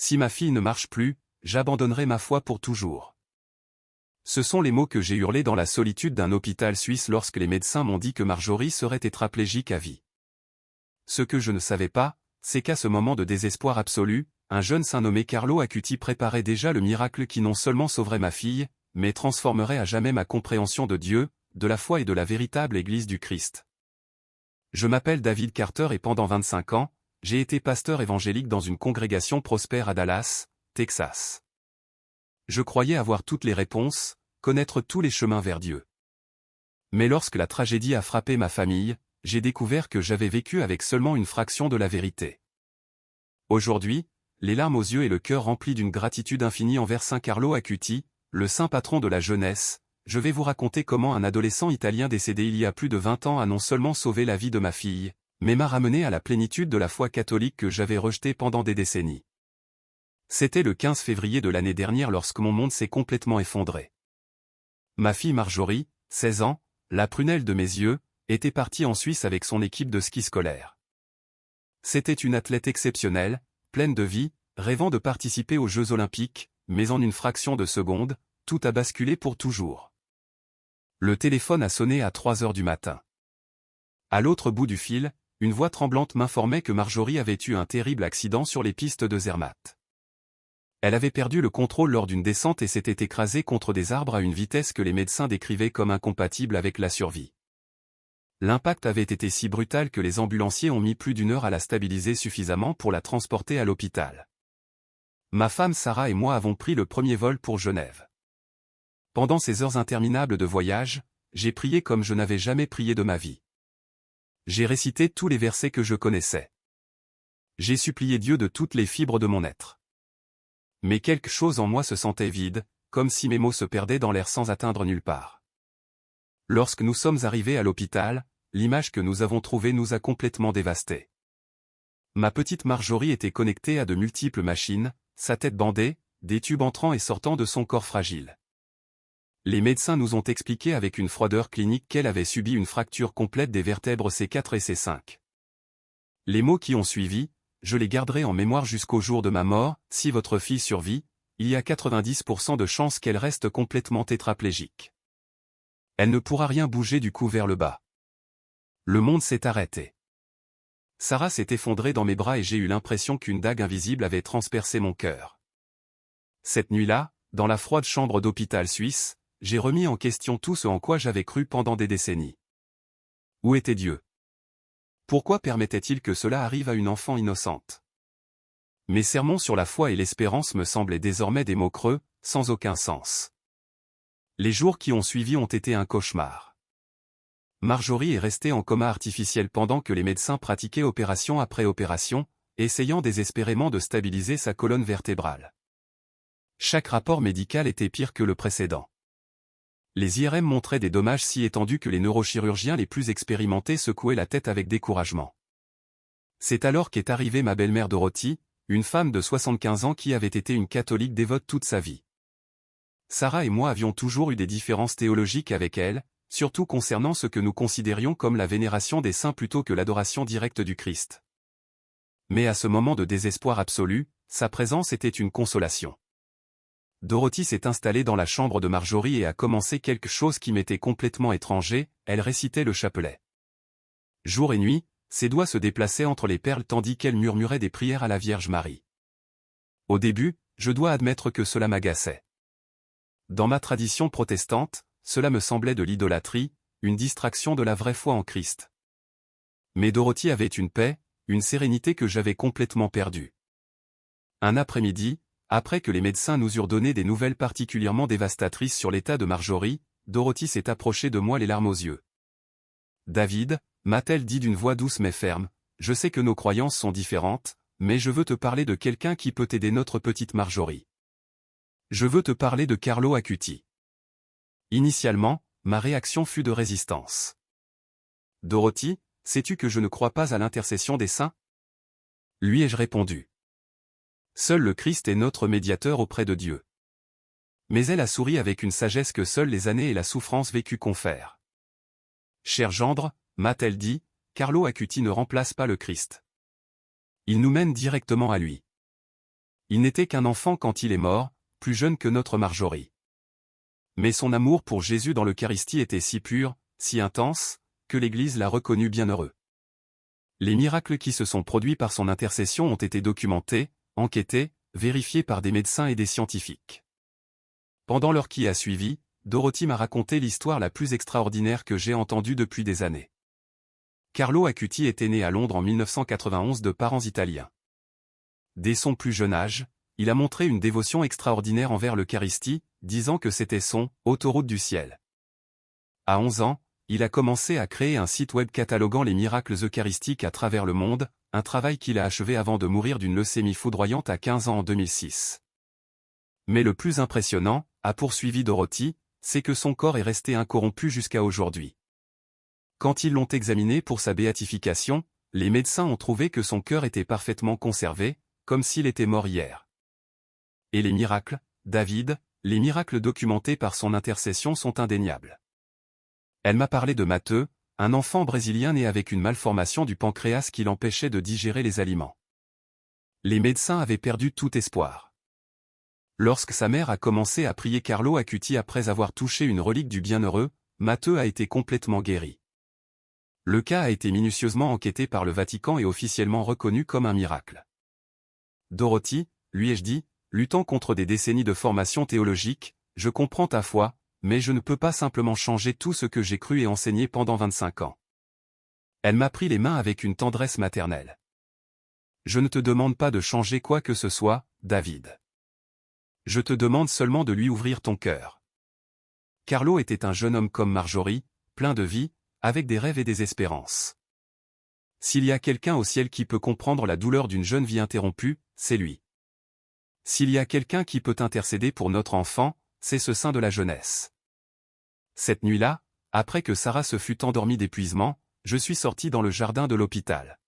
Si ma fille ne marche plus, j'abandonnerai ma foi pour toujours. Ce sont les mots que j'ai hurlés dans la solitude d'un hôpital suisse lorsque les médecins m'ont dit que Marjorie serait tétraplégique à vie. Ce que je ne savais pas, c'est qu'à ce moment de désespoir absolu, un jeune saint nommé Carlo Acuti préparait déjà le miracle qui non seulement sauverait ma fille, mais transformerait à jamais ma compréhension de Dieu, de la foi et de la véritable Église du Christ. Je m'appelle David Carter et pendant 25 ans, j'ai été pasteur évangélique dans une congrégation prospère à Dallas, Texas. Je croyais avoir toutes les réponses, connaître tous les chemins vers Dieu. Mais lorsque la tragédie a frappé ma famille, j'ai découvert que j'avais vécu avec seulement une fraction de la vérité. Aujourd'hui, les larmes aux yeux et le cœur rempli d'une gratitude infinie envers Saint Carlo Acuti, le saint patron de la jeunesse, je vais vous raconter comment un adolescent italien décédé il y a plus de 20 ans a non seulement sauvé la vie de ma fille, mais m'a ramené à la plénitude de la foi catholique que j'avais rejetée pendant des décennies. C'était le 15 février de l'année dernière lorsque mon monde s'est complètement effondré. Ma fille Marjorie, 16 ans, la prunelle de mes yeux, était partie en Suisse avec son équipe de ski scolaire. C'était une athlète exceptionnelle, pleine de vie, rêvant de participer aux Jeux Olympiques, mais en une fraction de seconde, tout a basculé pour toujours. Le téléphone a sonné à 3 heures du matin. À l'autre bout du fil, une voix tremblante m'informait que Marjorie avait eu un terrible accident sur les pistes de Zermatt. Elle avait perdu le contrôle lors d'une descente et s'était écrasée contre des arbres à une vitesse que les médecins décrivaient comme incompatible avec la survie. L'impact avait été si brutal que les ambulanciers ont mis plus d'1 heure à la stabiliser suffisamment pour la transporter à l'hôpital. Ma femme Sarah et moi avons pris le premier vol pour Genève. Pendant ces heures interminables de voyage, j'ai prié comme je n'avais jamais prié de ma vie. J'ai récité tous les versets que je connaissais. J'ai supplié Dieu de toutes les fibres de mon être. Mais quelque chose en moi se sentait vide, comme si mes mots se perdaient dans l'air sans atteindre nulle part. Lorsque nous sommes arrivés à l'hôpital, l'image que nous avons trouvée nous a complètement dévastés. Ma petite Marjorie était connectée à de multiples machines, sa tête bandée, des tubes entrant et sortant de son corps fragile. Les médecins nous ont expliqué avec une froideur clinique qu'elle avait subi une fracture complète des vertèbres C4 et C5. Les mots qui ont suivi, je les garderai en mémoire jusqu'au jour de ma mort. Si votre fille survit, il y a 90% de chances qu'elle reste complètement tétraplégique. Elle ne pourra rien bouger du cou vers le bas. Le monde s'est arrêté. Sarah s'est effondrée dans mes bras et j'ai eu l'impression qu'une dague invisible avait transpercé mon cœur. Cette nuit-là, dans la froide chambre d'hôpital suisse, j'ai remis en question tout ce en quoi j'avais cru pendant des décennies. Où était Dieu? Pourquoi permettait-il que cela arrive à une enfant innocente? Mes sermons sur la foi et l'espérance me semblaient désormais des mots creux, sans aucun sens. Les jours qui ont suivi ont été un cauchemar. Marjorie est restée en coma artificiel pendant que les médecins pratiquaient opération après opération, essayant désespérément de stabiliser sa colonne vertébrale. Chaque rapport médical était pire que le précédent. Les IRM montraient des dommages si étendus que les neurochirurgiens les plus expérimentés secouaient la tête avec découragement. C'est alors qu'est arrivée ma belle-mère Dorothy, une femme de 75 ans qui avait été une catholique dévote toute sa vie. Sarah et moi avions toujours eu des différences théologiques avec elle, surtout concernant ce que nous considérions comme la vénération des saints plutôt que l'adoration directe du Christ. Mais à ce moment de désespoir absolu, sa présence était une consolation. Dorothy s'est installée dans la chambre de Marjorie et a commencé quelque chose qui m'était complètement étranger, elle récitait le chapelet. Jour et nuit, ses doigts se déplaçaient entre les perles tandis qu'elle murmurait des prières à la Vierge Marie. Au début, je dois admettre que cela m'agaçait. Dans ma tradition protestante, cela me semblait de l'idolâtrie, une distraction de la vraie foi en Christ. Mais Dorothy avait une paix, une sérénité que j'avais complètement perdue. Un après-midi, après que les médecins nous eurent donné des nouvelles particulièrement dévastatrices sur l'état de Marjorie, Dorothy s'est approchée de moi les larmes aux yeux. « David » m'a-t-elle dit d'une voix douce mais ferme, « je sais que nos croyances sont différentes, mais je veux te parler de quelqu'un qui peut aider notre petite Marjorie. Je veux te parler de Carlo Acuti. » Initialement, ma réaction fut de résistance. « Dorothy, sais-tu que je ne crois pas à l'intercession des saints ?» Lui ai-je répondu. Seul le Christ est notre médiateur auprès de Dieu. Mais elle a souri avec une sagesse que seules les années et la souffrance vécue confèrent. Cher gendre, m'a-t-elle dit, Carlo Acuti ne remplace pas le Christ. Il nous mène directement à lui. Il n'était qu'un enfant quand il est mort, plus jeune que notre Marjorie. Mais son amour pour Jésus dans l'Eucharistie était si pur, si intense, que l'Église l'a reconnu bienheureux. Les miracles qui se sont produits par son intercession ont été documentés, enquêtés, vérifiés par des médecins et des scientifiques. Pendant l'heure qui a suivi, Dorothy m'a raconté l'histoire la plus extraordinaire que j'ai entendue depuis des années. Carlo Acuti était né à Londres en 1991 de parents italiens. Dès son plus jeune âge, il a montré une dévotion extraordinaire envers l'Eucharistie, disant que c'était son « autoroute du ciel ». À 11 ans, il a commencé à créer un site web cataloguant les miracles eucharistiques à travers le monde, un travail qu'il a achevé avant de mourir d'une leucémie foudroyante à 15 ans en 2006. Mais le plus impressionnant, a poursuivi Dorothy, c'est que son corps est resté incorrompu jusqu'à aujourd'hui. Quand ils l'ont examiné pour sa béatification, les médecins ont trouvé que son cœur était parfaitement conservé, comme s'il était mort hier. Et les miracles, David, les miracles documentés par son intercession sont indéniables. Elle m'a parlé de Matteo, un enfant brésilien né avec une malformation du pancréas qui l'empêchait de digérer les aliments. Les médecins avaient perdu tout espoir. Lorsque sa mère a commencé à prier Carlo Acuti après avoir touché une relique du bienheureux, Matteo a été complètement guéri. Le cas a été minutieusement enquêté par le Vatican et officiellement reconnu comme un miracle. Dorothy, lui ai-je dit, luttant contre des décennies de formation théologique, je comprends ta foi, mais je ne peux pas simplement changer tout ce que j'ai cru et enseigné pendant 25 ans. Elle m'a pris les mains avec une tendresse maternelle. Je ne te demande pas de changer quoi que ce soit, David. Je te demande seulement de lui ouvrir ton cœur. Carlo était un jeune homme comme Marjorie, plein de vie, avec des rêves et des espérances. S'il y a quelqu'un au ciel qui peut comprendre la douleur d'une jeune vie interrompue, c'est lui. S'il y a quelqu'un qui peut intercéder pour notre enfant, c'est ce saint de la jeunesse. Cette nuit-là, après que Sarah se fut endormie d'épuisement, je suis sorti dans le jardin de l'hôpital.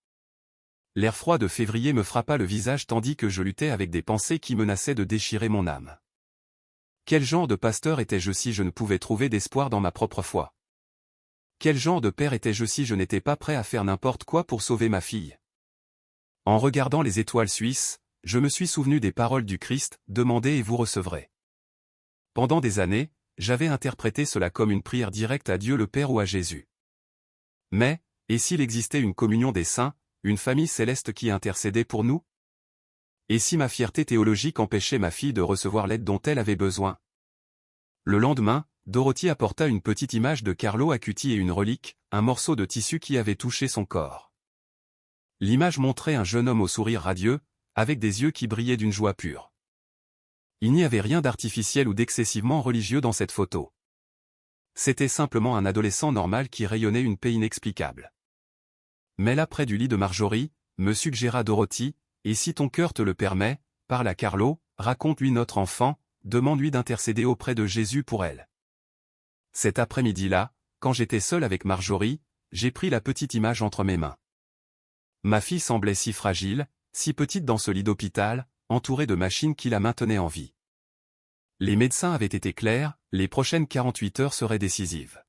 L'air froid de février me frappa le visage tandis que je luttais avec des pensées qui menaçaient de déchirer mon âme. Quel genre de pasteur étais-je si je ne pouvais trouver d'espoir dans ma propre foi? Quel genre de père étais-je si je n'étais pas prêt à faire n'importe quoi pour sauver ma fille? En regardant les étoiles suisses, je me suis souvenu des paroles du Christ, « Demandez et vous recevrez ». Pendant des années, j'avais interprété cela comme une prière directe à Dieu le Père ou à Jésus. Mais, et s'il existait une communion des saints, une famille céleste qui intercédait pour nous? Et si ma fierté théologique empêchait ma fille de recevoir l'aide dont elle avait besoin? Le lendemain, Dorothy apporta une petite image de Carlo Acuti et une relique, un morceau de tissu qui avait touché son corps. L'image montrait un jeune homme au sourire radieux, avec des yeux qui brillaient d'une joie pure. Il n'y avait rien d'artificiel ou d'excessivement religieux dans cette photo. C'était simplement un adolescent normal qui rayonnait une paix inexplicable. Mais là près du lit de Marjorie, me suggéra Dorothy, et si ton cœur te le permet, parle à Carlo, raconte-lui notre enfant, demande-lui d'intercéder auprès de Jésus pour elle. Cet après-midi-là, quand j'étais seul avec Marjorie, j'ai pris la petite image entre mes mains. Ma fille semblait si fragile, si petite dans ce lit d'hôpital, entourée de machines qui la maintenaient en vie. Les médecins avaient été clairs, les prochaines 48 heures seraient décisives.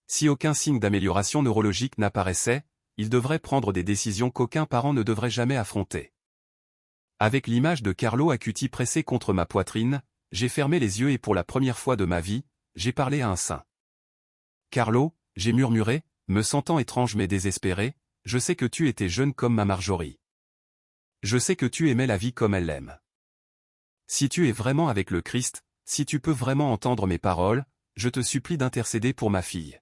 Si aucun signe d'amélioration neurologique n'apparaissait, il devrait prendre des décisions qu'aucun parent ne devrait jamais affronter. Avec l'image de Carlo Acuti pressée contre ma poitrine, j'ai fermé les yeux et pour la première fois de ma vie, j'ai parlé à un saint. Carlo, j'ai murmuré, me sentant étrange mais désespéré, je sais que tu étais jeune comme ma Marjorie. Je sais que tu aimais la vie comme elle l'aime. Si tu es vraiment avec le Christ, si tu peux vraiment entendre mes paroles, je te supplie d'intercéder pour ma fille.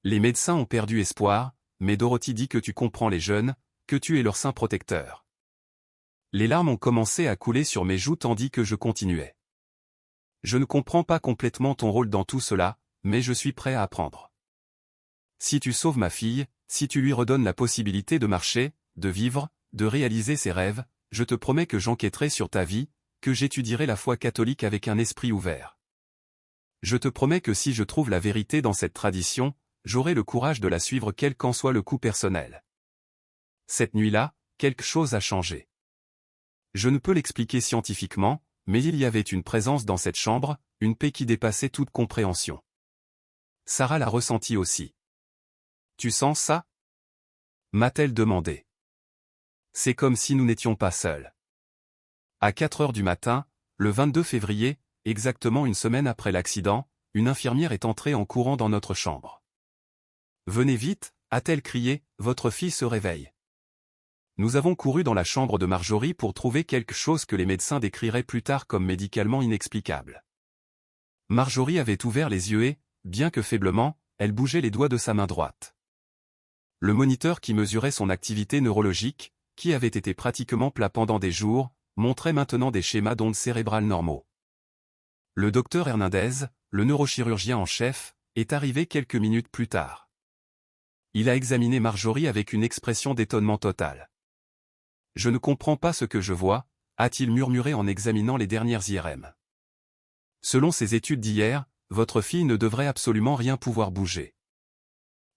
Les médecins ont perdu espoir, mais Dorothy dit que tu comprends les jeunes, que tu es leur saint protecteur. Les larmes ont commencé à couler sur mes joues tandis que je continuais. Je ne comprends pas complètement ton rôle dans tout cela, mais je suis prêt à apprendre. Si tu sauves ma fille, si tu lui redonnes la possibilité de marcher, de vivre, de réaliser ses rêves, je te promets que j'enquêterai sur ta vie, que j'étudierai la foi catholique avec un esprit ouvert. Je te promets que si je trouve la vérité dans cette tradition, j'aurai le courage de la suivre quel qu'en soit le coût personnel. Cette nuit-là, quelque chose a changé. Je ne peux l'expliquer scientifiquement, mais il y avait une présence dans cette chambre, une paix qui dépassait toute compréhension. Sarah l'a ressenti aussi. Tu sens ça? M'a-t-elle demandé. C'est comme si nous n'étions pas seuls. À 4 heures du matin, le 22 février, exactement une semaine après l'accident, une infirmière est entrée en courant dans notre chambre. « Venez vite » a-t-elle crié, « votre fille se réveille. » Nous avons couru dans la chambre de Marjorie pour trouver quelque chose que les médecins décriraient plus tard comme médicalement inexplicable. Marjorie avait ouvert les yeux et, bien que faiblement, elle bougeait les doigts de sa main droite. Le moniteur qui mesurait son activité neurologique, qui avait été pratiquement plat pendant des jours, montrait maintenant des schémas d'ondes cérébrales normaux. Le docteur Hernandez, le neurochirurgien en chef, est arrivé quelques minutes plus tard. Il a examiné Marjorie avec une expression d'étonnement total. « Je ne comprends pas ce que je vois », a-t-il murmuré en examinant les dernières IRM. Selon ses études d'hier, votre fille ne devrait absolument rien pouvoir bouger.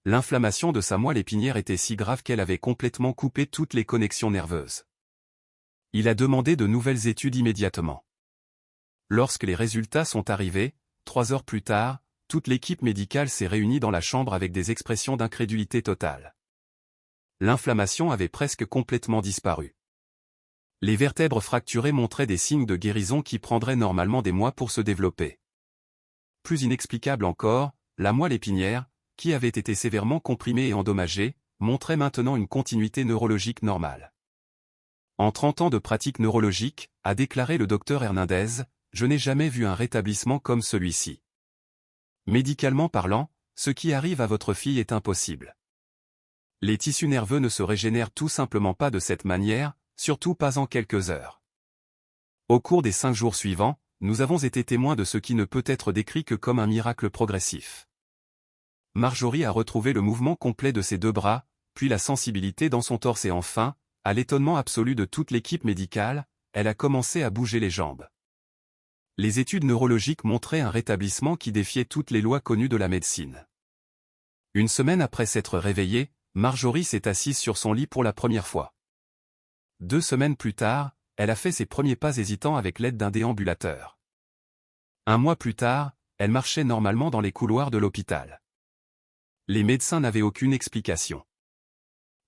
L'inflammation de sa moelle épinière était si grave qu'elle avait complètement coupé toutes les connexions nerveuses. Il a demandé de nouvelles études immédiatement. Lorsque les résultats sont arrivés, 3 heures plus tard, toute l'équipe médicale s'est réunie dans la chambre avec des expressions d'incrédulité totale. L'inflammation avait presque complètement disparu. Les vertèbres fracturées montraient des signes de guérison qui prendraient normalement des mois pour se développer. Plus inexplicable encore, la moelle épinière, qui avait été sévèrement comprimée et endommagée, montrait maintenant une continuité neurologique normale. En 30 ans de pratique neurologique, a déclaré le docteur Hernandez, je n'ai jamais vu un rétablissement comme celui-ci. Médicalement parlant, ce qui arrive à votre fille est impossible. Les tissus nerveux ne se régénèrent tout simplement pas de cette manière, surtout pas en quelques heures. Au cours des 5 jours suivants, nous avons été témoins de ce qui ne peut être décrit que comme un miracle progressif. Marjorie a retrouvé le mouvement complet de ses 2 bras, puis la sensibilité dans son torse et enfin, à l'étonnement absolu de toute l'équipe médicale, elle a commencé à bouger les jambes. Les études neurologiques montraient un rétablissement qui défiait toutes les lois connues de la médecine. Une semaine après s'être réveillée, Marjorie s'est assise sur son lit pour la première fois. 2 semaines plus tard, elle a fait ses premiers pas hésitants avec l'aide d'un déambulateur. 1 mois plus tard, elle marchait normalement dans les couloirs de l'hôpital. Les médecins n'avaient aucune explication.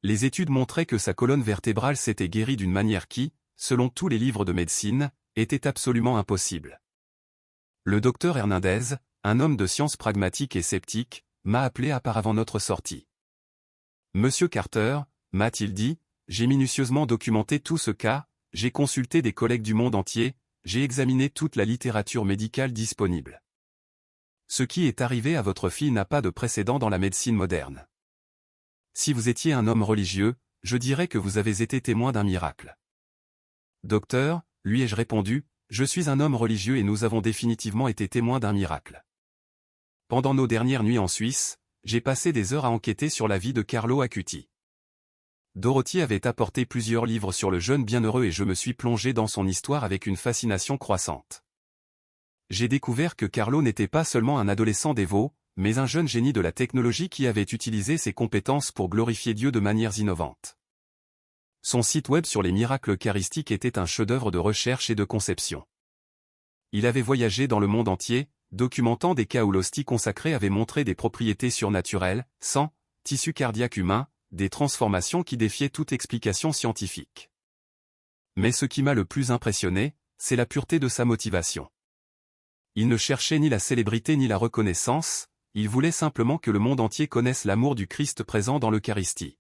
Les études montraient que sa colonne vertébrale s'était guérie d'une manière qui, selon tous les livres de médecine, était absolument impossible. Le docteur Hernandez, un homme de science pragmatique et sceptique, m'a appelé avant notre sortie. « Monsieur Carter », m'a-t-il dit, « j'ai minutieusement documenté tout ce cas, j'ai consulté des collègues du monde entier, j'ai examiné toute la littérature médicale disponible. Ce qui est arrivé à votre fille n'a pas de précédent dans la médecine moderne. Si vous étiez un homme religieux, je dirais que vous avez été témoin d'un miracle. » Docteur, lui ai-je répondu, je suis un homme religieux et nous avons définitivement été témoins d'un miracle. Pendant nos dernières nuits en Suisse, j'ai passé des heures à enquêter sur la vie de Carlo Acuti. Dorothy avait apporté plusieurs livres sur le jeune bienheureux et je me suis plongé dans son histoire avec une fascination croissante. J'ai découvert que Carlo n'était pas seulement un adolescent dévot, mais un jeune génie de la technologie qui avait utilisé ses compétences pour glorifier Dieu de manières innovantes. Son site web sur les miracles eucharistiques était un chef-d'œuvre de recherche et de conception. Il avait voyagé dans le monde entier, documentant des cas où l'hostie consacrée avait montré des propriétés surnaturelles, sang, tissu cardiaque humain, des transformations qui défiaient toute explication scientifique. Mais ce qui m'a le plus impressionné, c'est la pureté de sa motivation. Il ne cherchait ni la célébrité ni la reconnaissance, il voulait simplement que le monde entier connaisse l'amour du Christ présent dans l'Eucharistie.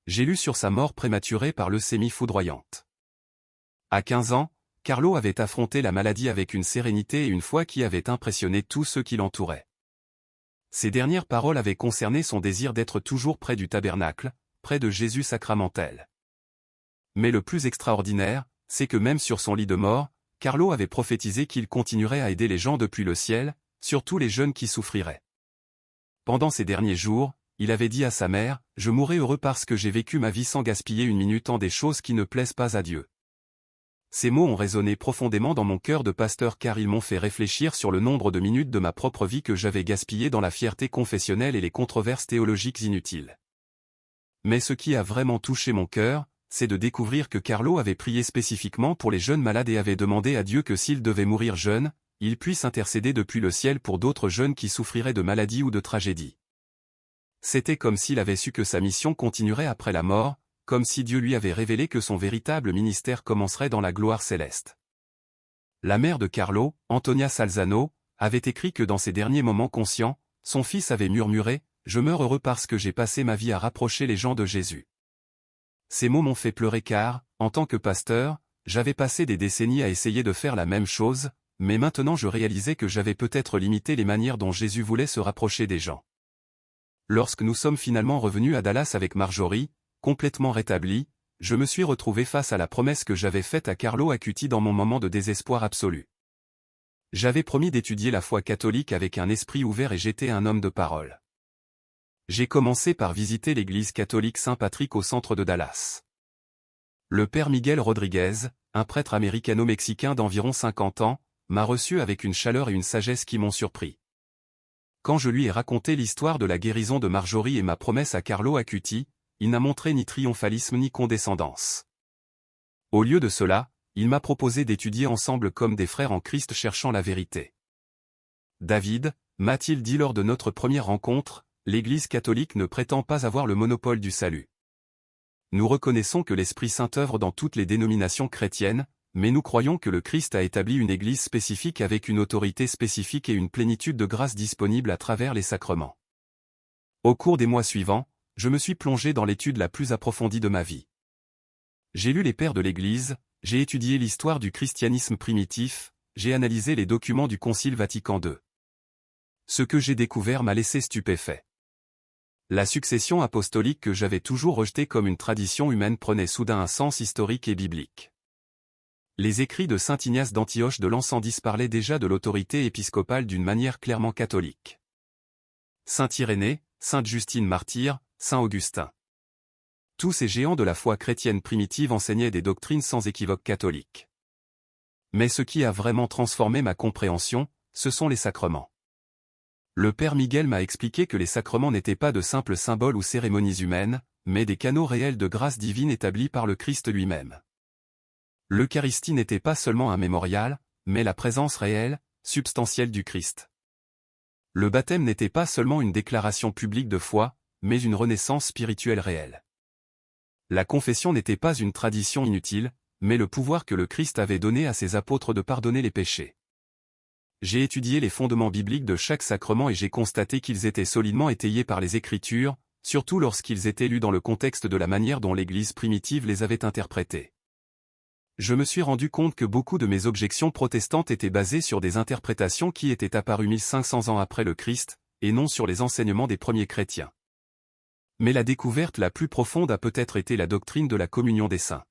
J'ai lu sur sa mort prématurée par leucémie foudroyante. À 15 ans, Carlo avait affronté la maladie avec une sérénité et une foi qui avaient impressionné tous ceux qui l'entouraient. Ses dernières paroles avaient concerné son désir d'être toujours près du tabernacle, près de Jésus sacramentel. Mais le plus extraordinaire, c'est que même sur son lit de mort, Carlo avait prophétisé qu'il continuerait à aider les gens depuis le ciel, surtout les jeunes qui souffriraient. Pendant ces derniers jours, il avait dit à sa mère, « Je mourrai heureux parce que j'ai vécu ma vie sans gaspiller une minute en des choses qui ne plaisent pas à Dieu. » Ces mots ont résonné profondément dans mon cœur de pasteur car ils m'ont fait réfléchir sur le nombre de minutes de ma propre vie que j'avais gaspillées dans la fierté confessionnelle et les controverses théologiques inutiles. Mais ce qui a vraiment touché mon cœur, c'est de découvrir que Carlo avait prié spécifiquement pour les jeunes malades et avait demandé à Dieu que s'ils devaient mourir jeunes, il puisse intercéder depuis le ciel pour d'autres jeunes qui souffriraient de maladies ou de tragédies. C'était comme s'il avait su que sa mission continuerait après la mort, comme si Dieu lui avait révélé que son véritable ministère commencerait dans la gloire céleste. La mère de Carlo, Antonia Salzano, avait écrit que dans ses derniers moments conscients, son fils avait murmuré « Je meurs heureux parce que j'ai passé ma vie à rapprocher les gens de Jésus ». Ces mots m'ont fait pleurer car, en tant que pasteur, j'avais passé des décennies à essayer de faire la même chose, mais maintenant je réalisais que j'avais peut-être limité les manières dont Jésus voulait se rapprocher des gens. Lorsque nous sommes finalement revenus à Dallas avec Marjorie, complètement rétablie, je me suis retrouvé face à la promesse que j'avais faite à Carlo Acuti dans mon moment de désespoir absolu. J'avais promis d'étudier la foi catholique avec un esprit ouvert et j'étais un homme de parole. J'ai commencé par visiter l'église catholique Saint-Patrick au centre de Dallas. Le père Miguel Rodriguez, un prêtre américano-mexicain d'environ 50 ans, m'a reçu avec une chaleur et une sagesse qui m'ont surpris. Quand je lui ai raconté l'histoire de la guérison de Marjorie et ma promesse à Carlo Acuti, il n'a montré ni triomphalisme ni condescendance. Au lieu de cela, il m'a proposé d'étudier ensemble comme des frères en Christ cherchant la vérité. David, m'a-t-il dit lors de notre première rencontre, l'Église catholique ne prétend pas avoir le monopole du salut. Nous reconnaissons que l'Esprit Saint œuvre dans toutes les dénominations chrétiennes, mais nous croyons que le Christ a établi une Église spécifique avec une autorité spécifique et une plénitude de grâce disponible à travers les sacrements. Au cours des mois suivants, je me suis plongé dans l'étude la plus approfondie de ma vie. J'ai lu les pères de l'Église, j'ai étudié l'histoire du christianisme primitif, j'ai analysé les documents du Concile Vatican II. Ce que j'ai découvert m'a laissé stupéfait. La succession apostolique que j'avais toujours rejetée comme une tradition humaine prenait soudain un sens historique et biblique. Les écrits de saint Ignace d'Antioche de Lansandis parlaient déjà de l'autorité épiscopale d'une manière clairement catholique. Saint Irénée, sainte Justine martyre, saint Augustin. Tous ces géants de la foi chrétienne primitive enseignaient des doctrines sans équivoque catholiques. Mais ce qui a vraiment transformé ma compréhension, ce sont les sacrements. Le père Miguel m'a expliqué que les sacrements n'étaient pas de simples symboles ou cérémonies humaines, mais des canaux réels de grâce divine établis par le Christ lui-même. L'Eucharistie n'était pas seulement un mémorial, mais la présence réelle, substantielle du Christ. Le baptême n'était pas seulement une déclaration publique de foi, mais une renaissance spirituelle réelle. La confession n'était pas une tradition inutile, mais le pouvoir que le Christ avait donné à ses apôtres de pardonner les péchés. J'ai étudié les fondements bibliques de chaque sacrement et j'ai constaté qu'ils étaient solidement étayés par les Écritures, surtout lorsqu'ils étaient lus dans le contexte de la manière dont l'Église primitive les avait interprétés. Je me suis rendu compte que beaucoup de mes objections protestantes étaient basées sur des interprétations qui étaient apparues 1500 ans après le Christ, et non sur les enseignements des premiers chrétiens. Mais la découverte la plus profonde a peut-être été la doctrine de la communion des saints.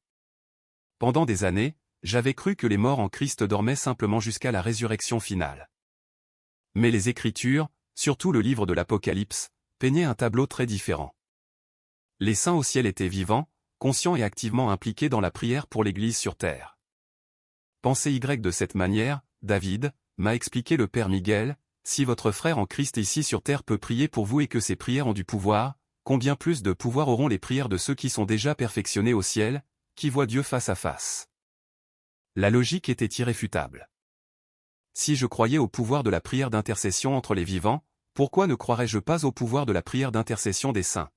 Pendant des années, j'avais cru que les morts en Christ dormaient simplement jusqu'à la résurrection finale. Mais les Écritures, surtout le livre de l'Apocalypse, peignaient un tableau très différent. Les saints au ciel étaient vivants, conscients et activement impliqués dans la prière pour l'Église sur terre. Pensez de cette manière, David, m'a expliqué le père Miguel, si votre frère en Christ ici sur terre peut prier pour vous et que ces prières ont du pouvoir, combien plus de pouvoir auront les prières de ceux qui sont déjà perfectionnés au ciel, qui voient Dieu face à face. La logique était irréfutable. Si je croyais au pouvoir de la prière d'intercession entre les vivants, pourquoi ne croirais-je pas au pouvoir de la prière d'intercession des saints?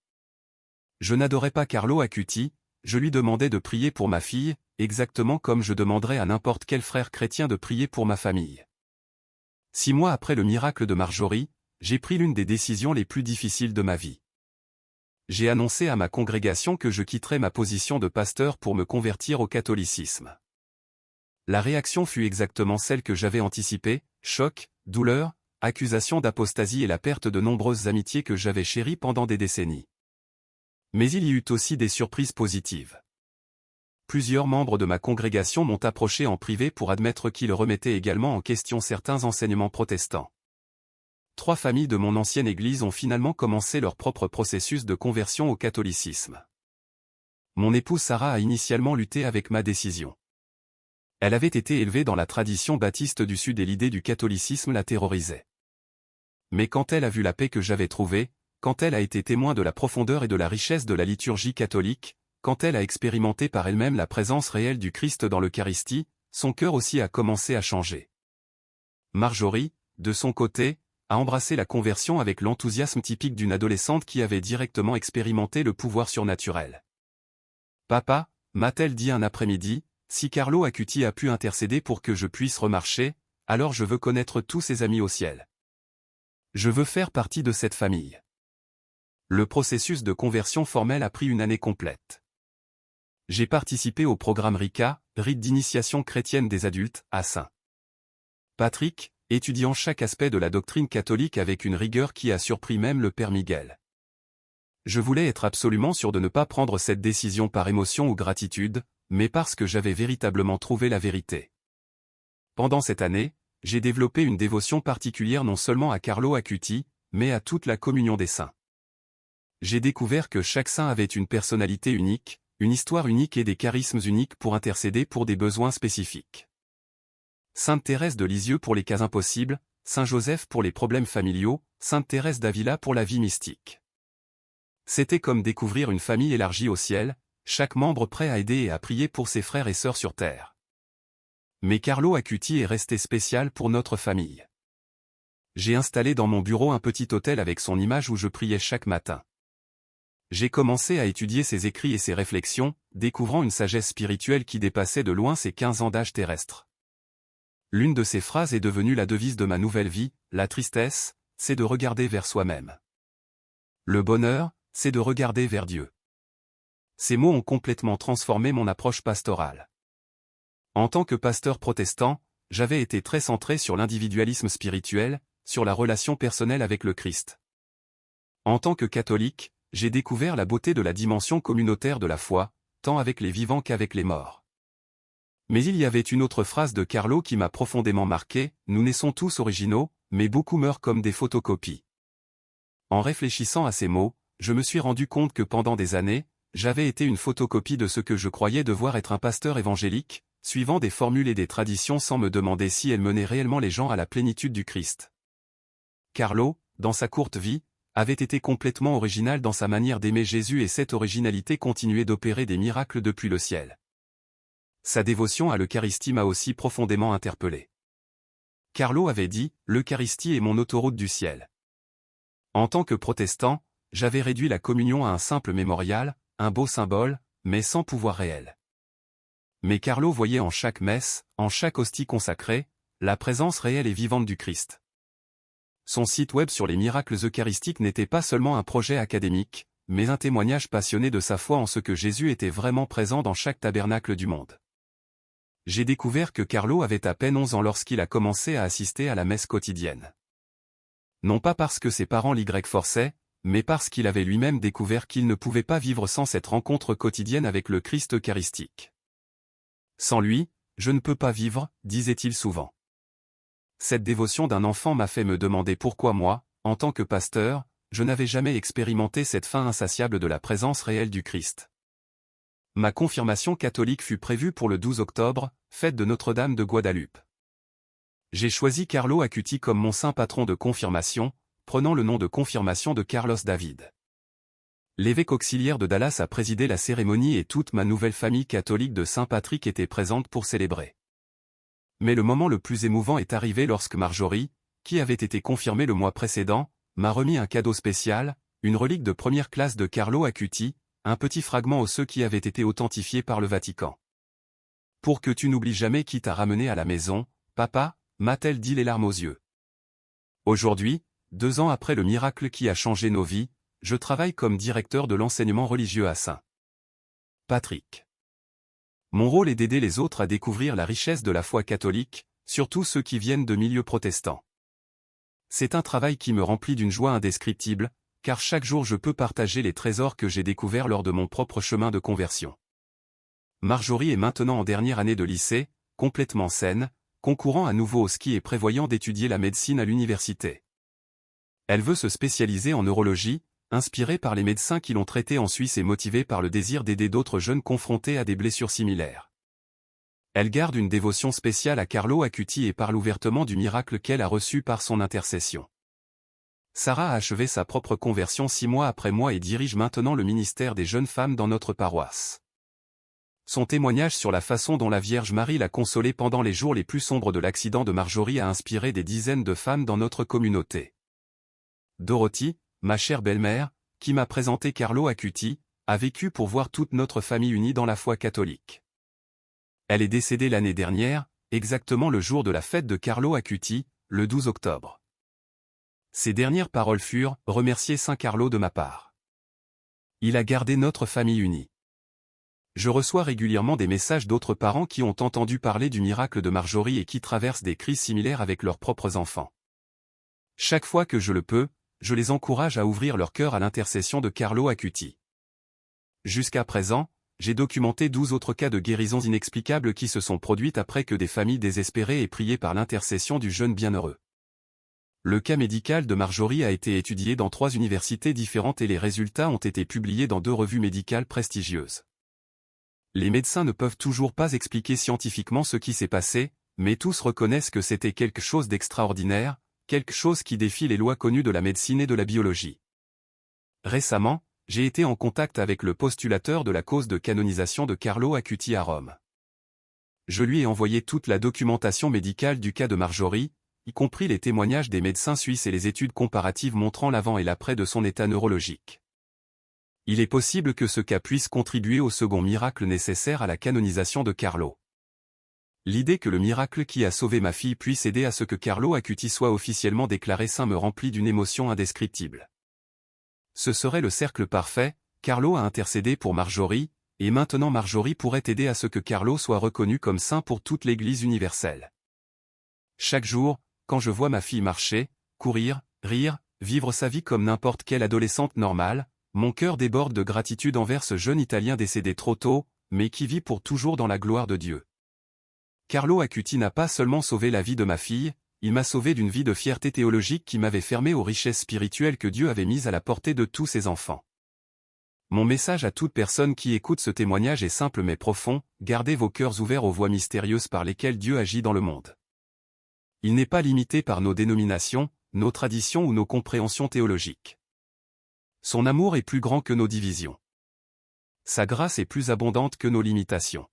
Je n'adorais pas Carlo Acuti, je lui demandais de prier pour ma fille, exactement comme je demanderais à n'importe quel frère chrétien de prier pour ma famille. 6 mois après le miracle de Marjorie, j'ai pris l'une des décisions les plus difficiles de ma vie. J'ai annoncé à ma congrégation que je quitterais ma position de pasteur pour me convertir au catholicisme. La réaction fut exactement celle que j'avais anticipée, choc, douleur, accusation d'apostasie et la perte de nombreuses amitiés que j'avais chéries pendant des décennies. Mais il y eut aussi des surprises positives. Plusieurs membres de ma congrégation m'ont approché en privé pour admettre qu'ils remettaient également en question certains enseignements protestants. 3 familles de mon ancienne église ont finalement commencé leur propre processus de conversion au catholicisme. Mon épouse Sarah a initialement lutté avec ma décision. Elle avait été élevée dans la tradition baptiste du Sud et l'idée du catholicisme la terrorisait. Mais quand elle a vu la paix que j'avais trouvée, quand elle a été témoin de la profondeur et de la richesse de la liturgie catholique, quand elle a expérimenté par elle-même la présence réelle du Christ dans l'Eucharistie, son cœur aussi a commencé à changer. Marjorie, de son côté, a embrassé la conversion avec l'enthousiasme typique d'une adolescente qui avait directement expérimenté le pouvoir surnaturel. Papa, m'a-t-elle dit un après-midi, si Carlo Acuti a pu intercéder pour que je puisse remarcher, alors je veux connaître tous ses amis au ciel. Je veux faire partie de cette famille. Le processus de conversion formelle a pris une année complète. J'ai participé au programme RICA, Rite d'initiation chrétienne des adultes, à St. Patrick, étudiant chaque aspect de la doctrine catholique avec une rigueur qui a surpris même le père Miguel. Je voulais être absolument sûr de ne pas prendre cette décision par émotion ou gratitude, mais parce que j'avais véritablement trouvé la vérité. Pendant cette année, j'ai développé une dévotion particulière non seulement à Carlo Acuti, mais à toute la communion des saints. J'ai découvert que chaque saint avait une personnalité unique, une histoire unique et des charismes uniques pour intercéder pour des besoins spécifiques. Sainte Thérèse de Lisieux pour les cas impossibles, Saint Joseph pour les problèmes familiaux, Sainte Thérèse d'Avila pour la vie mystique. C'était comme découvrir une famille élargie au ciel, chaque membre prêt à aider et à prier pour ses frères et sœurs sur terre. Mais Carlo Acuti est resté spécial pour notre famille. J'ai installé dans mon bureau un petit autel avec son image où je priais chaque matin. J'ai commencé à étudier ses écrits et ses réflexions, découvrant une sagesse spirituelle qui dépassait de loin ses 15 ans d'âge terrestre. L'une de ces phrases est devenue la devise de ma nouvelle vie, la tristesse, c'est de regarder vers soi-même. Le bonheur, c'est de regarder vers Dieu. Ces mots ont complètement transformé mon approche pastorale. En tant que pasteur protestant, j'avais été très centré sur l'individualisme spirituel, sur la relation personnelle avec le Christ. En tant que catholique, j'ai découvert la beauté de la dimension communautaire de la foi, tant avec les vivants qu'avec les morts. Mais il y avait une autre phrase de Carlo qui m'a profondément marqué, « Nous naissons tous originaux, mais beaucoup meurent comme des photocopies. » En réfléchissant à ces mots, je me suis rendu compte que pendant des années, j'avais été une photocopie de ce que je croyais devoir être un pasteur évangélique, suivant des formules et des traditions sans me demander si elles menaient réellement les gens à la plénitude du Christ. Carlo, dans sa courte vie, avait été complètement original dans sa manière d'aimer Jésus et cette originalité continuait d'opérer des miracles depuis le ciel. Sa dévotion à l'Eucharistie m'a aussi profondément interpellé. Carlo avait dit, « L'Eucharistie est mon autoroute du ciel. » En tant que protestant, j'avais réduit la communion à un simple mémorial, un beau symbole, mais sans pouvoir réel. Mais Carlo voyait en chaque messe, en chaque hostie consacrée, la présence réelle et vivante du Christ. Son site web sur les miracles eucharistiques n'était pas seulement un projet académique, mais un témoignage passionné de sa foi en ce que Jésus était vraiment présent dans chaque tabernacle du monde. J'ai découvert que Carlo avait à peine 11 ans lorsqu'il a commencé à assister à la messe quotidienne. Non pas parce que ses parents l'y forçaient, mais parce qu'il avait lui-même découvert qu'il ne pouvait pas vivre sans cette rencontre quotidienne avec le Christ eucharistique. Sans lui, je ne peux pas vivre, disait-il souvent. Cette dévotion d'un enfant m'a fait me demander pourquoi moi, en tant que pasteur, je n'avais jamais expérimenté cette faim insatiable de la présence réelle du Christ. Ma confirmation catholique fut prévue pour le 12 octobre, fête de Notre-Dame de Guadeloupe. J'ai choisi Carlo Acuti comme mon saint patron de confirmation, prenant le nom de confirmation de Carlos David. L'évêque auxiliaire de Dallas a présidé la cérémonie et toute ma nouvelle famille catholique de Saint-Patrick était présente pour célébrer. Mais le moment le plus émouvant est arrivé lorsque Marjorie, qui avait été confirmée le mois précédent, m'a remis un cadeau spécial, une relique de première classe de Carlo Acuti, un petit fragment osseux qui avait été authentifié par le Vatican. Pour que tu n'oublies jamais qui t'a ramené à la maison, papa, m'a-t-elle dit les larmes aux yeux. Aujourd'hui, 2 ans après le miracle qui a changé nos vies, je travaille comme directeur de l'enseignement religieux à St. Patrick. Mon rôle est d'aider les autres à découvrir la richesse de la foi catholique, surtout ceux qui viennent de milieux protestants. C'est un travail qui me remplit d'une joie indescriptible, car chaque jour je peux partager les trésors que j'ai découverts lors de mon propre chemin de conversion. Marjorie est maintenant en dernière année de lycée, complètement saine, concourant à nouveau au ski et prévoyant d'étudier la médecine à l'université. Elle veut se spécialiser en neurologie, inspirée par les médecins qui l'ont traitée en Suisse et motivée par le désir d'aider d'autres jeunes confrontés à des blessures similaires. Elle garde une dévotion spéciale à Carlo Acuti et parle ouvertement du miracle qu'elle a reçu par son intercession. Sarah a achevé sa propre conversion 6 mois après moi et dirige maintenant le ministère des jeunes femmes dans notre paroisse. Son témoignage sur la façon dont la Vierge Marie l'a consolée pendant les jours les plus sombres de l'accident de Marjorie a inspiré des dizaines de femmes dans notre communauté. Dorothy, ma chère belle-mère, qui m'a présenté Carlo Acuti, a vécu pour voir toute notre famille unie dans la foi catholique. Elle est décédée l'année dernière, exactement le jour de la fête de Carlo Acuti, le 12 octobre. Ses dernières paroles furent « Remerciez Saint Carlo de ma part. Il a gardé notre famille unie. » Je reçois régulièrement des messages d'autres parents qui ont entendu parler du miracle de Marjorie et qui traversent des crises similaires avec leurs propres enfants. Chaque fois que je le peux, je les encourage à ouvrir leur cœur à l'intercession de Carlo Acuti. Jusqu'à présent, j'ai documenté 12 autres cas de guérisons inexplicables qui se sont produites après que des familles désespérées aient prié par l'intercession du jeune bienheureux. Le cas médical de Marjorie a été étudié dans 3 universités différentes et les résultats ont été publiés dans 2 revues médicales prestigieuses. Les médecins ne peuvent toujours pas expliquer scientifiquement ce qui s'est passé, mais tous reconnaissent que c'était quelque chose d'extraordinaire, quelque chose qui défie les lois connues de la médecine et de la biologie. Récemment, j'ai été en contact avec le postulateur de la cause de canonisation de Carlo Acuti à Rome. Je lui ai envoyé toute la documentation médicale du cas de Marjorie, y compris les témoignages des médecins suisses et les études comparatives montrant l'avant et l'après de son état neurologique. Il est possible que ce cas puisse contribuer au second miracle nécessaire à la canonisation de Carlo. L'idée que le miracle qui a sauvé ma fille puisse aider à ce que Carlo Acuti soit officiellement déclaré saint me remplit d'une émotion indescriptible. Ce serait le cercle parfait, Carlo a intercédé pour Marjorie, et maintenant Marjorie pourrait aider à ce que Carlo soit reconnu comme saint pour toute l'Église universelle. Chaque jour, quand je vois ma fille marcher, courir, rire, vivre sa vie comme n'importe quelle adolescente normale, mon cœur déborde de gratitude envers ce jeune Italien décédé trop tôt, mais qui vit pour toujours dans la gloire de Dieu. Carlo Acuti n'a pas seulement sauvé la vie de ma fille, il m'a sauvé d'une vie de fierté théologique qui m'avait fermé aux richesses spirituelles que Dieu avait mises à la portée de tous ses enfants. Mon message à toute personne qui écoute ce témoignage est simple mais profond, gardez vos cœurs ouverts aux voies mystérieuses par lesquelles Dieu agit dans le monde. Il n'est pas limité par nos dénominations, nos traditions ou nos compréhensions théologiques. Son amour est plus grand que nos divisions. Sa grâce est plus abondante que nos limitations.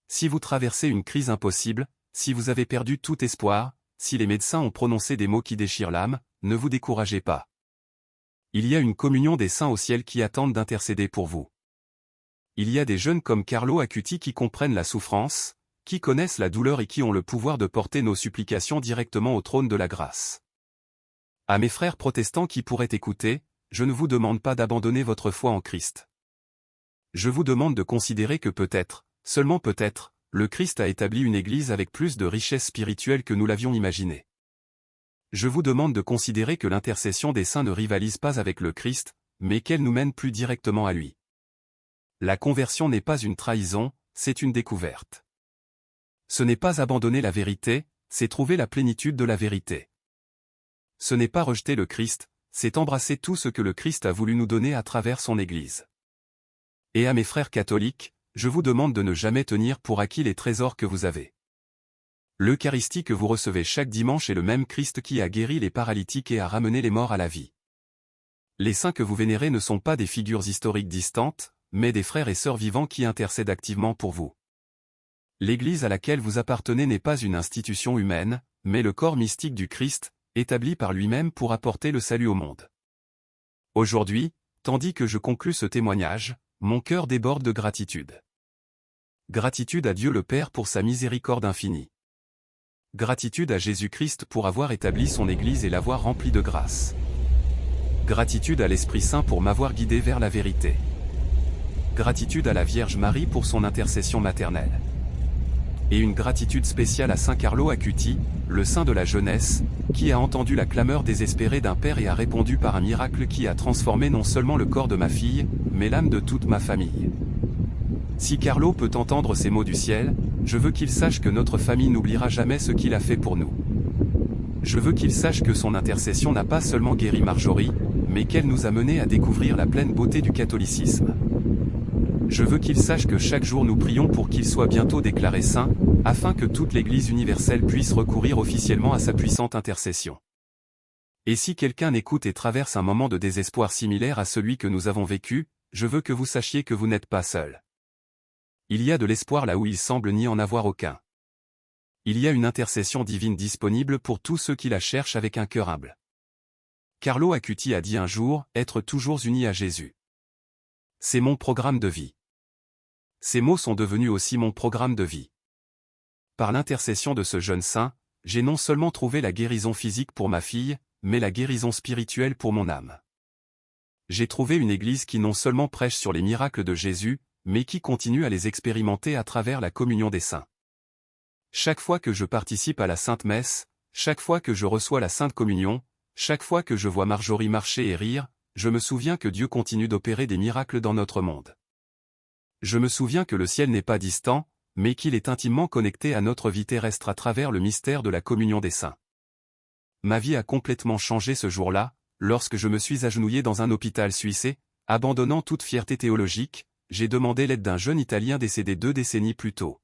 Si vous traversez une crise impossible, si vous avez perdu tout espoir, si les médecins ont prononcé des mots qui déchirent l'âme, ne vous découragez pas. Il y a une communion des saints au ciel qui attendent d'intercéder pour vous. Il y a des jeunes comme Carlo Acuti qui comprennent la souffrance, qui connaissent la douleur et qui ont le pouvoir de porter nos supplications directement au trône de la grâce. À mes frères protestants qui pourraient écouter, je ne vous demande pas d'abandonner votre foi en Christ. Je vous demande de considérer que peut-être, seulement peut-être, le Christ a établi une Église avec plus de richesses spirituelles que nous l'avions imaginé. Je vous demande de considérer que l'intercession des saints ne rivalise pas avec le Christ, mais qu'elle nous mène plus directement à lui. La conversion n'est pas une trahison, c'est une découverte. Ce n'est pas abandonner la vérité, c'est trouver la plénitude de la vérité. Ce n'est pas rejeter le Christ, c'est embrasser tout ce que le Christ a voulu nous donner à travers son Église. Et à mes frères catholiques, je vous demande de ne jamais tenir pour acquis les trésors que vous avez. L'Eucharistie que vous recevez chaque dimanche est le même Christ qui a guéri les paralytiques et a ramené les morts à la vie. Les saints que vous vénérez ne sont pas des figures historiques distantes, mais des frères et sœurs vivants qui intercèdent activement pour vous. L'Église à laquelle vous appartenez n'est pas une institution humaine, mais le corps mystique du Christ, établi par lui-même pour apporter le salut au monde. Aujourd'hui, tandis que je conclus ce témoignage, mon cœur déborde de gratitude. Gratitude à Dieu le Père pour sa miséricorde infinie. Gratitude à Jésus-Christ pour avoir établi son Église et l'avoir remplie de grâce. Gratitude à l'Esprit Saint pour m'avoir guidé vers la vérité. Gratitude à la Vierge Marie pour son intercession maternelle. Et une gratitude spéciale à Saint Carlo Acuti, le saint de la jeunesse, qui a entendu la clameur désespérée d'un père et a répondu par un miracle qui a transformé non seulement le corps de ma fille, mais l'âme de toute ma famille. Si Carlo peut entendre ces mots du ciel, je veux qu'il sache que notre famille n'oubliera jamais ce qu'il a fait pour nous. Je veux qu'il sache que son intercession n'a pas seulement guéri Marjorie, mais qu'elle nous a menés à découvrir la pleine beauté du catholicisme. Je veux qu'il sache que chaque jour nous prions pour qu'il soit bientôt déclaré saint, afin que toute l'Église universelle puisse recourir officiellement à sa puissante intercession. Et si quelqu'un écoute et traverse un moment de désespoir similaire à celui que nous avons vécu, je veux que vous sachiez que vous n'êtes pas seul. Il y a de l'espoir là où il semble n'y en avoir aucun. Il y a une intercession divine disponible pour tous ceux qui la cherchent avec un cœur humble. Carlo Acuti a dit un jour, être toujours unis à Jésus. C'est mon programme de vie. Ces mots sont devenus aussi mon programme de vie. Par l'intercession de ce jeune saint, j'ai non seulement trouvé la guérison physique pour ma fille, mais la guérison spirituelle pour mon âme. J'ai trouvé une église qui non seulement prêche sur les miracles de Jésus, mais qui continue à les expérimenter à travers la communion des saints. Chaque fois que je participe à la Sainte Messe, chaque fois que je reçois la Sainte Communion, chaque fois que je vois Marjorie marcher et rire, je me souviens que Dieu continue d'opérer des miracles dans notre monde. Je me souviens que le ciel n'est pas distant, mais qu'il est intimement connecté à notre vie terrestre à travers le mystère de la communion des saints. Ma vie a complètement changé ce jour-là, lorsque je me suis agenouillé dans un hôpital suisse et, abandonnant toute fierté théologique, j'ai demandé l'aide d'un jeune Italien décédé 2 décennies plus tôt.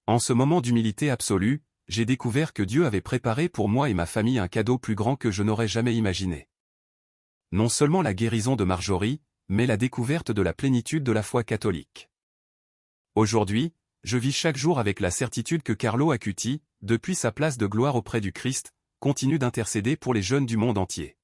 En ce moment d'humilité absolue, j'ai découvert que Dieu avait préparé pour moi et ma famille un cadeau plus grand que je n'aurais jamais imaginé. Non seulement la guérison de Marjorie, mais la découverte de la plénitude de la foi catholique. Aujourd'hui, je vis chaque jour avec la certitude que Carlo Acuti, depuis sa place de gloire auprès du Christ, continue d'intercéder pour les jeunes du monde entier.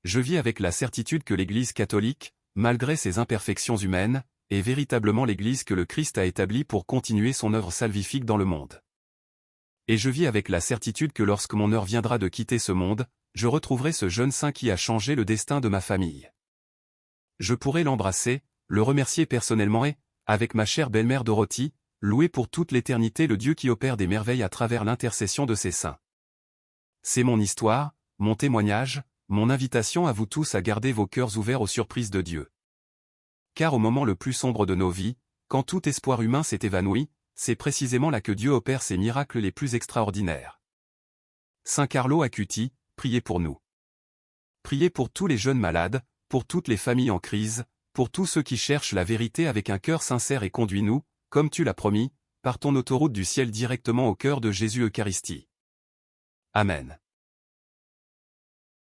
Je vis avec la certitude que l'Église catholique, malgré ses imperfections humaines, est véritablement l'Église que le Christ a établie pour continuer son œuvre salvifique dans le monde. Et je vis avec la certitude que lorsque mon heure viendra de quitter ce monde, je retrouverai ce jeune saint qui a changé le destin de ma famille. Je pourrai l'embrasser, le remercier personnellement et, avec ma chère belle-mère Dorothy, louer pour toute l'éternité le Dieu qui opère des merveilles à travers l'intercession de ses saints. C'est mon histoire, mon témoignage, mon invitation à vous tous à garder vos cœurs ouverts aux surprises de Dieu. Car au moment le plus sombre de nos vies, quand tout espoir humain s'est évanoui, c'est précisément là que Dieu opère ses miracles les plus extraordinaires. Saint Carlo Acuti, priez pour nous. Priez pour tous les jeunes malades, pour toutes les familles en crise, pour tous ceux qui cherchent la vérité avec un cœur sincère et conduis-nous, comme tu l'as promis, par ton autoroute du ciel directement au cœur de Jésus Eucharistie. Amen.